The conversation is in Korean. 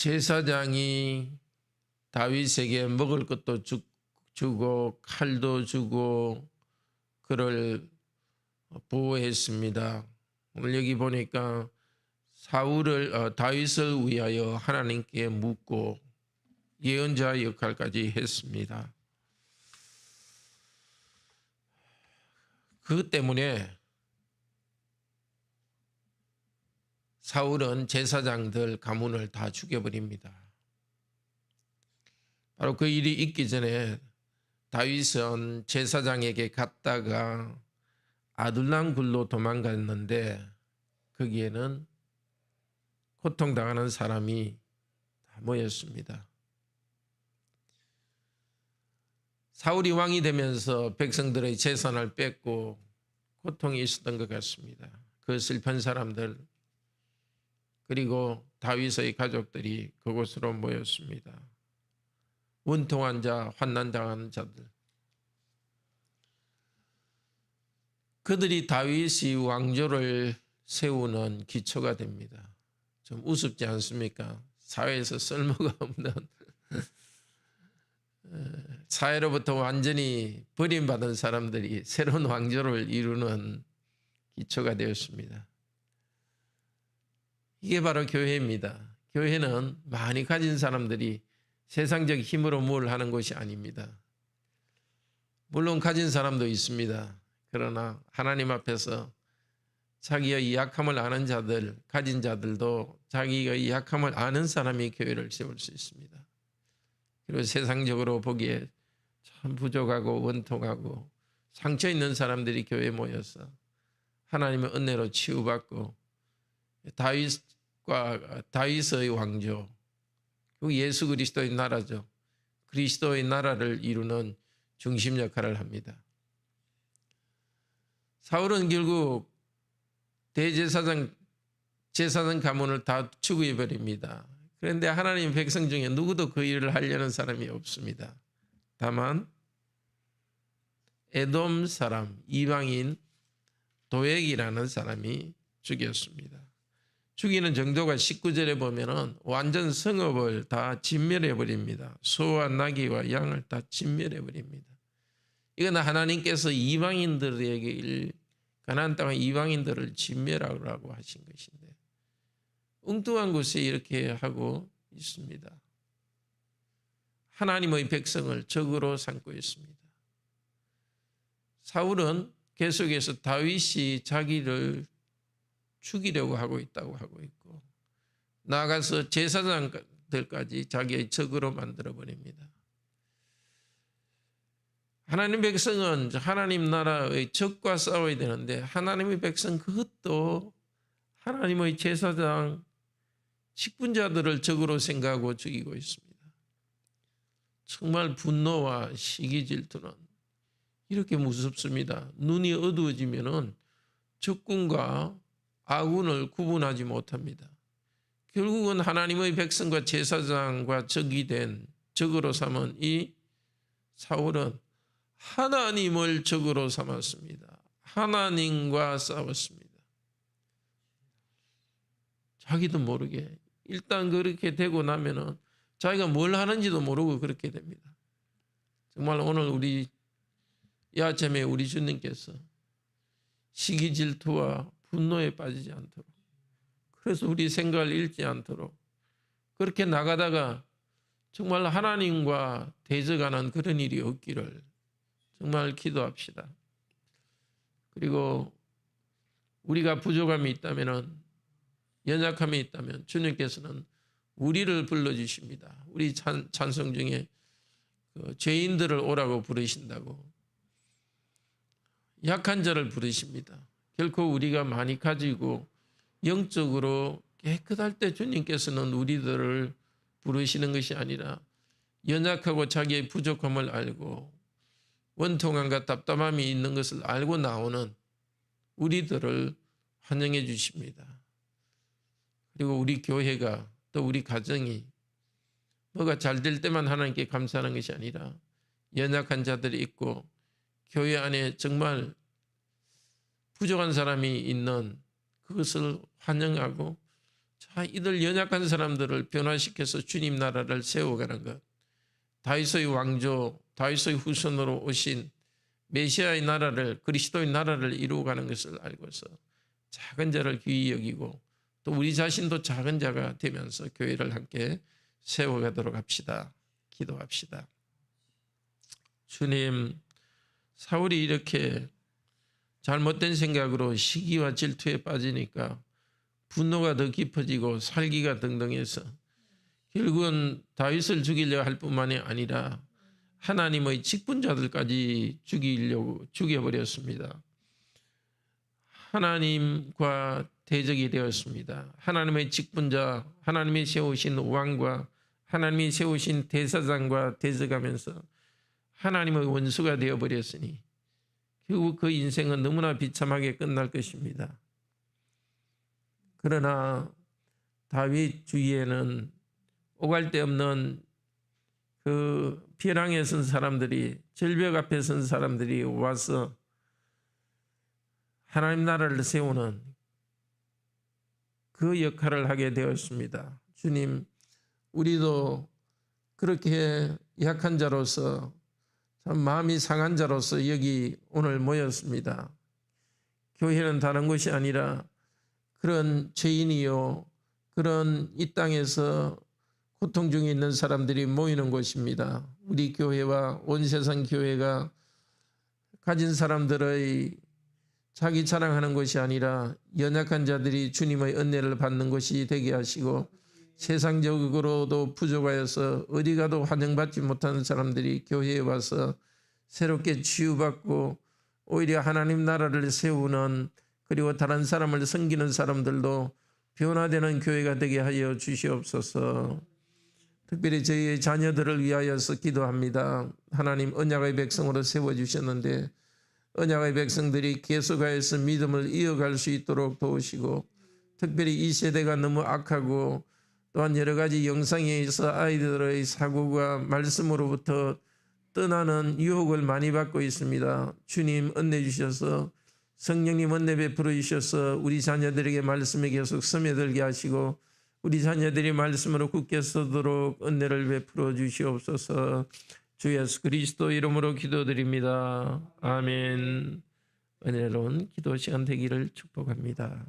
제사장이 다윗에게 먹을 것도 주고 칼도 주고 그를 보호했습니다. 오늘 여기 보니까 다윗을 위하여 하나님께 묻고 예언자 역할까지 했습니다. 그것 때문에 사울은 제사장들 가문을 다 죽여버립니다. 바로 그 일이 있기 전에 다윗은 제사장에게 갔다가 아둘람 굴로 도망갔는데 거기에는 고통당하는 사람이 다 모였습니다. 사울이 왕이 되면서 백성들의 재산을 뺏고 고통이 있었던 것 같습니다. 그 슬픈 사람들 그리고 다윗의 가족들이 그곳으로 모였습니다. 원통한 자, 환난당한 자들. 그들이 다윗이 왕조를 세우는 기초가 됩니다. 좀 우습지 않습니까? 사회에서 쓸모가 없는 사회로부터 완전히 버림받은 사람들이 새로운 왕조를 이루는 기초가 되었습니다. 이게 바로 교회입니다. 교회는 많이 가진 사람들이 세상적 힘으로 뭘 하는 것이 아닙니다. 물론 가진 사람도 있습니다. 그러나 하나님 앞에서 자기의 약함을 아는 자들, 가진 자들도 자기의 약함을 아는 사람이 교회를 세울 수 있습니다. 그리고 세상적으로 보기에 참 부족하고 원통하고 상처 있는 사람들이 교회에 모여서 하나님의 은혜로 치유받고 다윗의 왕조, 예수 그리스도의 나라죠. 그리스도의 나라를 이루는 중심 역할을 합니다. 사울은 결국 제사장 가문을 다 추구해버립니다. 그런데 하나님 백성 중에 누구도 그 일을 하려는 사람이 없습니다. 다만 에돔 사람, 이방인 도액이라는 사람이 죽였습니다. 죽이는 정도가 19절에 보면은 완전 성읍을 다 진멸해버립니다. 소와 나귀와 양을 다 진멸해버립니다. 이건 하나님께서 이방인들에게 가나안 땅의 이방인들을 진멸하라고 하신 것인데 엉뚱한 곳에 이렇게 하고 있습니다. 하나님의 백성을 적으로 삼고 있습니다. 사울은 계속해서 다윗이 자기를 죽이려고 하고 있다고 하고 있고 나아가서 제사장들까지 자기의 적으로 만들어버립니다. 하나님 백성은 하나님 나라의 적과 싸워야 되는데 하나님의 백성 그것도 하나님의 제사장 직분자들을 적으로 생각하고 죽이고 있습니다. 정말 분노와 시기 질투는 이렇게 무섭습니다. 눈이 어두워지면은 적군과 아군을 구분하지 못합니다. 결국은 하나님의 백성과 제사장과 적이 된 적으로 삼은 이 사울은 하나님을 적으로 삼았습니다. 하나님과 싸웠습니다. 자기도 모르게 일단 그렇게 되고 나면은 자기가 뭘 하는지도 모르고 그렇게 됩니다. 정말 오늘 우리 이 아침에 우리 주님께서 시기 질투와 분노에 빠지지 않도록 그래서 우리 생각을 잃지 않도록 그렇게 나가다가 정말 하나님과 대적하는 그런 일이 없기를 정말 기도합시다. 그리고 우리가 부족함이 있다면 연약함이 있다면 주님께서는 우리를 불러주십니다. 우리 찬송 중에 죄인들을 오라고 부르신다고 약한 자를 부르십니다. 결코 우리가 많이 가지고 영적으로 깨끗할 때 주님께서는 우리들을 부르시는 것이 아니라 연약하고 자기의 부족함을 알고 원통함과 답답함이 있는 것을 알고 나오는 우리들을 환영해 주십니다. 그리고 우리 교회가 또 우리 가정이 뭐가 잘 될 때만 하나님께 감사하는 것이 아니라 연약한 자들이 있고 교회 안에 정말 부족한 사람이 있는 그것을 환영하고 자, 이들 연약한 사람들을 변화시켜서 주님 나라를 세워가는 것. 다윗의 왕조, 다윗의 후손으로 오신 메시아의 나라를, 그리스도의 나라를 이루어가는 것을 알고서 작은 자를 귀히 여기고 또 우리 자신도 작은 자가 되면서 교회를 함께 세워가도록 합시다. 기도합시다. 주님, 사울이 이렇게 잘못된 생각으로 시기와 질투에 빠지니까 분노가 더 깊어지고 살기가 등등해서 결국은 다윗을 죽이려 할 뿐만이 아니라 하나님의 직분자들까지 죽여버렸습니다. 하나님과 대적이 되었습니다. 하나님의 직분자, 하나님이 세우신 왕과 하나님이 세우신 대사장과 대적하면서 하나님의 원수가 되어버렸으니 결국 그 인생은 너무나 비참하게 끝날 것입니다. 그러나 다윗 주위에는 오갈 데 없는 그 벼랑에 선 사람들이, 절벽 앞에 선 사람들이 와서 하나님 나라를 세우는 그 역할을 하게 되었습니다. 주님, 우리도 그렇게 약한 자로서 참 마음이 상한 자로서 여기 오늘 모였습니다. 교회는 다른 것이 아니라 그런 죄인이요, 그런 이 땅에서 고통 중에 있는 사람들이 모이는 곳입니다. 우리 교회와 온 세상 교회가 가진 사람들의 자기 자랑하는 것이 아니라 연약한 자들이 주님의 은혜를 받는 것이 되게 하시고 세상적으로도 부족하여서 어디 가도 환영받지 못하는 사람들이 교회에 와서 새롭게 치유받고 오히려 하나님 나라를 세우는, 그리고 다른 사람을 섬기는 사람들도 변화되는 교회가 되게 하여 주시옵소서. 특별히 저희의 자녀들을 위하여서 기도합니다. 하나님 언약의 백성으로 세워주셨는데 언약의 백성들이 계속하여서 믿음을 이어갈 수 있도록 도우시고, 특별히 이 세대가 너무 악하고 또한 여러 가지 영상에 의해서 아이들의 사고가 말씀으로부터 떠나는 유혹을 많이 받고 있습니다. 주님 은혜 주셔서 성령님 은혜 베풀어 주셔서 우리 자녀들에게 말씀에 계속 스며들게 하시고 우리 자녀들이 말씀으로 굳게 서도록 은혜를 베풀어 주시옵소서. 주 예수 그리스도 이름으로 기도드립니다. 아멘. 은혜로운 기도 시간 되기를 축복합니다.